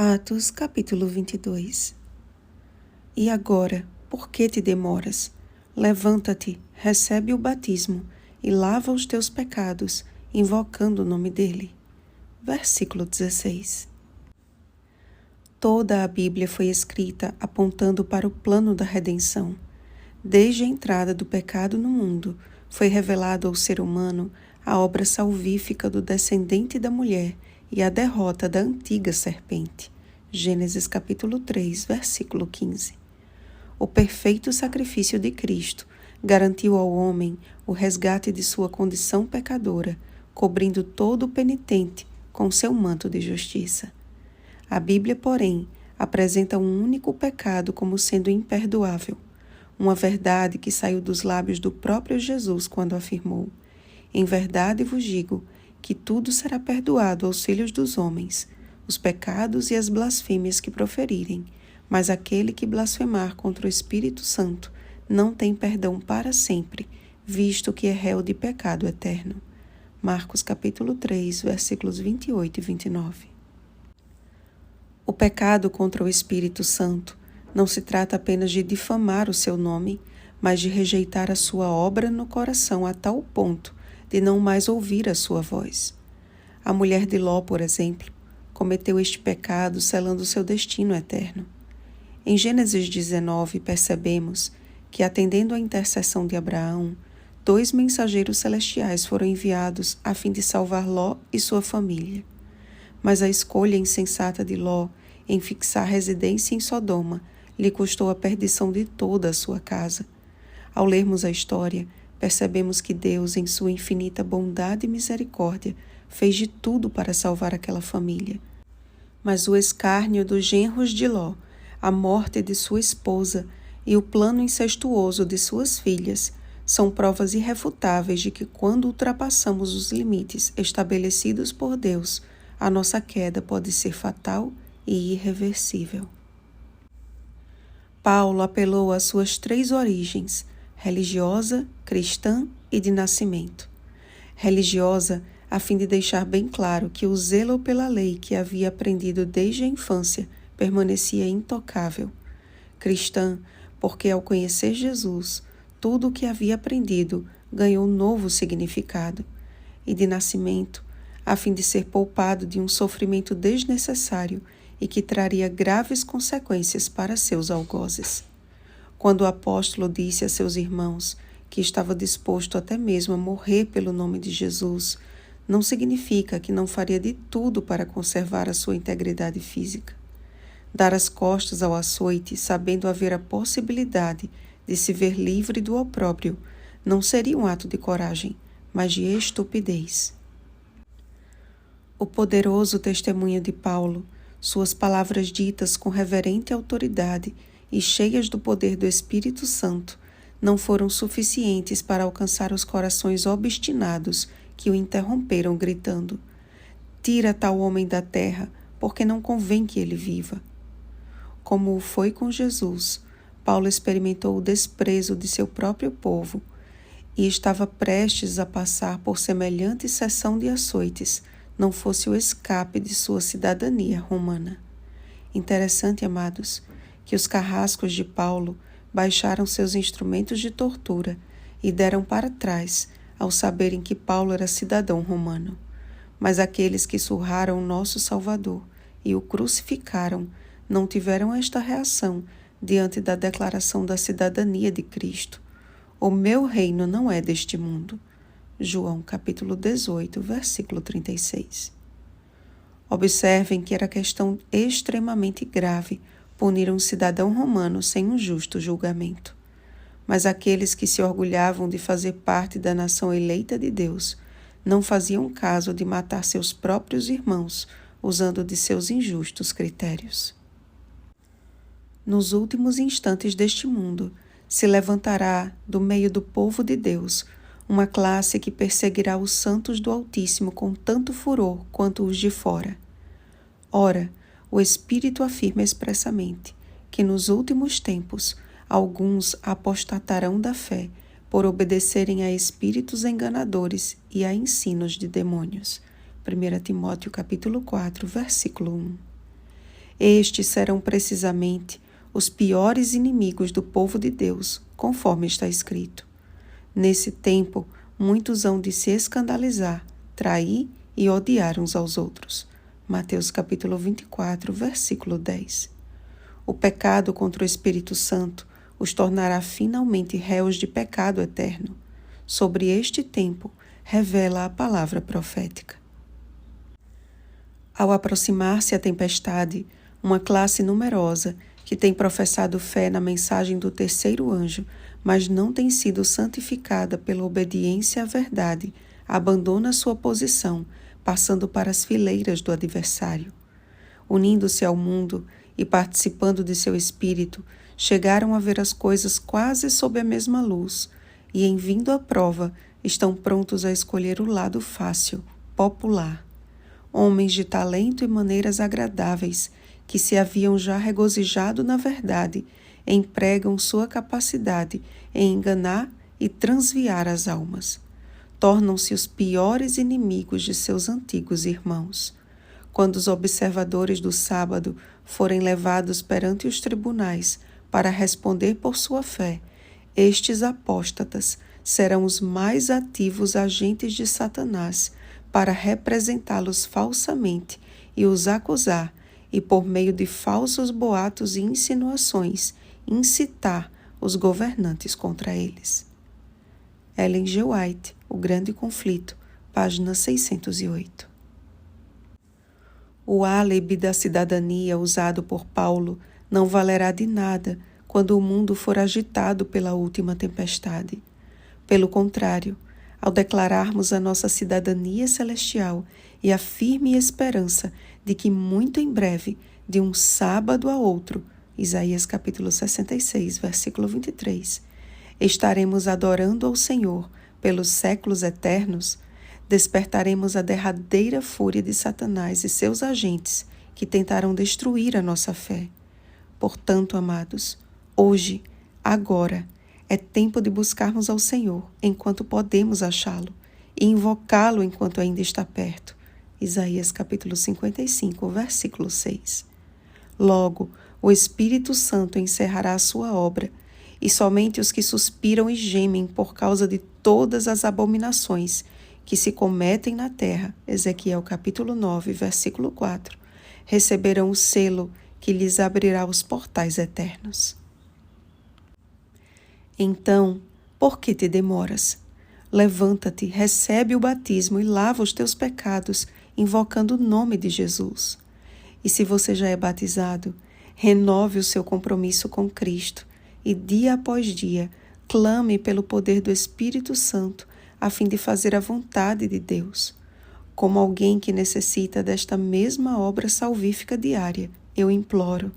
Atos, capítulo 22. E agora, por que te demoras? Levanta-te, recebe o batismo e lava os teus pecados, invocando o nome dele. Versículo 16. Toda a Bíblia foi escrita apontando para o plano da redenção. Desde a entrada do pecado no mundo, foi revelado ao ser humano a obra salvífica do descendente da mulher e a derrota da antiga serpente. Gênesis capítulo 3, versículo 15. O perfeito sacrifício de Cristo garantiu ao homem o resgate de sua condição pecadora, cobrindo todo o penitente com seu manto de justiça. A Bíblia, porém, apresenta um único pecado como sendo imperdoável, uma verdade que saiu dos lábios do próprio Jesus quando afirmou: "Em verdade vos digo que tudo será perdoado aos filhos dos homens, os pecados e as blasfêmias que proferirem, mas aquele que blasfemar contra o Espírito Santo não tem perdão para sempre, visto que é réu de pecado eterno." Marcos capítulo 3, versículos 28 e 29. O pecado contra o Espírito Santo não se trata apenas de difamar o seu nome, mas de rejeitar a sua obra no coração a tal ponto de não mais ouvir a sua voz. A mulher de Ló, por exemplo, cometeu este pecado selando seu destino eterno. Em Gênesis 19, percebemos que, atendendo à intercessão de Abraão, 2 mensageiros celestiais foram enviados a fim de salvar Ló e sua família. Mas a escolha insensata de Ló em fixar residência em Sodoma lhe custou a perdição de toda a sua casa. Ao lermos a história, percebemos que Deus, em sua infinita bondade e misericórdia, fez de tudo para salvar aquela família. Mas o escárnio dos genros de Ló, a morte de sua esposa e o plano incestuoso de suas filhas são provas irrefutáveis de que, quando ultrapassamos os limites estabelecidos por Deus, a nossa queda pode ser fatal e irreversível. Paulo apelou às suas 3 origens: religiosa, cristã e de nascimento. Religiosa, a fim de deixar bem claro que o zelo pela lei que havia aprendido desde a infância permanecia intocável. Cristã, porque ao conhecer Jesus, tudo o que havia aprendido ganhou novo significado. E de nascimento, a fim de ser poupado de um sofrimento desnecessário e que traria graves consequências para seus algozes. Quando o apóstolo disse a seus irmãos que estava disposto até mesmo a morrer pelo nome de Jesus, não significa que não faria de tudo para conservar a sua integridade física. Dar as costas ao açoite, sabendo haver a possibilidade de se ver livre do opróbrio, não seria um ato de coragem, mas de estupidez. O poderoso testemunho de Paulo, suas palavras ditas com reverente autoridade e cheias do poder do Espírito Santo, não foram suficientes para alcançar os corações obstinados que o interromperam, gritando: "Tira tal homem da terra, porque não convém que ele viva." Como o foi com Jesus, Paulo experimentou o desprezo de seu próprio povo e estava prestes a passar por semelhante sessão de açoites, não fosse o escape de sua cidadania romana. Interessante, amados, que os carrascos de Paulo baixaram seus instrumentos de tortura e deram para trás ao saberem que Paulo era cidadão romano. Mas aqueles que surraram o nosso Salvador e o crucificaram não tiveram esta reação diante da declaração da cidadania de Cristo: "O meu reino não é deste mundo." João capítulo 18, versículo 36. Observem que era questão extremamente grave punir um cidadão romano sem um justo julgamento. Mas aqueles que se orgulhavam de fazer parte da nação eleita de Deus não faziam caso de matar seus próprios irmãos usando de seus injustos critérios. Nos últimos instantes deste mundo, se levantará do meio do povo de Deus uma classe que perseguirá os santos do Altíssimo com tanto furor quanto os de fora. Ora, o Espírito afirma expressamente que nos últimos tempos alguns apostatarão da fé por obedecerem a espíritos enganadores e a ensinos de demônios. 1 Timóteo capítulo 4, versículo 1. Estes serão precisamente os piores inimigos do povo de Deus, conforme está escrito. Nesse tempo, muitos hão de se escandalizar, trair e odiar uns aos outros. Mateus capítulo 24, versículo 10. O pecado contra o Espírito Santo os tornará finalmente réus de pecado eterno. Sobre este tempo, revela a palavra profética. Ao aproximar-se a tempestade, uma classe numerosa, que tem professado fé na mensagem do terceiro anjo, mas não tem sido santificada pela obediência à verdade, abandona sua posição, passando para as fileiras do adversário. Unindo-se ao mundo e participando de seu espírito, chegaram a ver as coisas quase sob a mesma luz, e em vindo à prova, estão prontos a escolher o lado fácil, popular. Homens de talento e maneiras agradáveis, que se haviam já regozijado na verdade, empregam sua capacidade em enganar e transviar as almas. Tornam-se os piores inimigos de seus antigos irmãos. Quando os observadores do sábado forem levados perante os tribunais para responder por sua fé, estes apóstatas serão os mais ativos agentes de Satanás para representá-los falsamente e os acusar, e por meio de falsos boatos e insinuações, incitar os governantes contra eles. Ellen G. White, O Grande Conflito, página 608. O álibi da cidadania usado por Paulo não valerá de nada quando o mundo for agitado pela última tempestade. Pelo contrário, ao declararmos a nossa cidadania celestial e a firme esperança de que muito em breve, de um sábado a outro, Isaías capítulo 66, versículo 23, estaremos adorando ao Senhor pelos séculos eternos, despertaremos a derradeira fúria de Satanás e seus agentes que tentarão destruir a nossa fé. Portanto, amados, hoje, agora, é tempo de buscarmos ao Senhor enquanto podemos achá-lo e invocá-lo enquanto ainda está perto. Isaías capítulo 55, versículo 6. Logo, o Espírito Santo encerrará a sua obra, e somente os que suspiram e gemem por causa de todas as abominações que se cometem na terra, Ezequiel capítulo 9, versículo 4, receberão o selo que lhes abrirá os portais eternos. Então, por que te demoras? Levanta-te, recebe o batismo e lava os teus pecados, invocando o nome de Jesus. E se você já é batizado, renove o seu compromisso com Cristo e, dia após dia, clame pelo poder do Espírito Santo a fim de fazer a vontade de Deus. Como alguém que necessita desta mesma obra salvífica diária, eu imploro,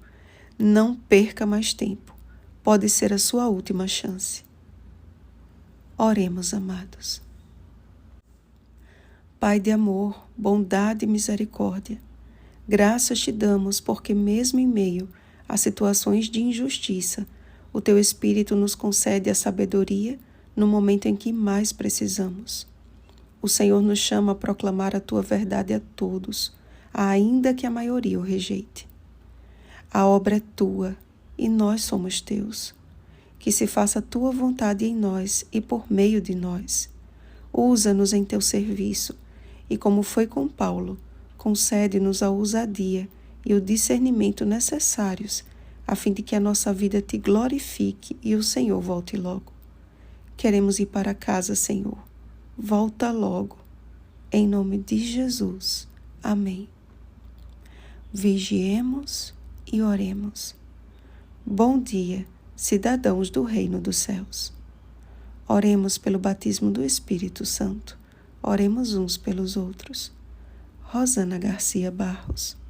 não perca mais tempo. Pode ser a sua última chance. Oremos, amados. Pai de amor, bondade e misericórdia, graças te damos porque mesmo em meio a situações de injustiça, o teu Espírito nos concede a sabedoria no momento em que mais precisamos. O Senhor nos chama a proclamar a tua verdade a todos, ainda que a maioria o rejeite. A obra é tua e nós somos teus. Que se faça a tua vontade em nós e por meio de nós. Usa-nos em teu serviço e, como foi com Paulo, concede-nos a ousadia e o discernimento necessários a fim de que a nossa vida te glorifique e o Senhor volte logo. Queremos ir para casa, Senhor. Volta logo. Em nome de Jesus. Amém. Vigiemos e oremos. Bom dia, cidadãos do Reino dos Céus. Oremos pelo batismo do Espírito Santo. Oremos uns pelos outros. Rosana Garcia Barros.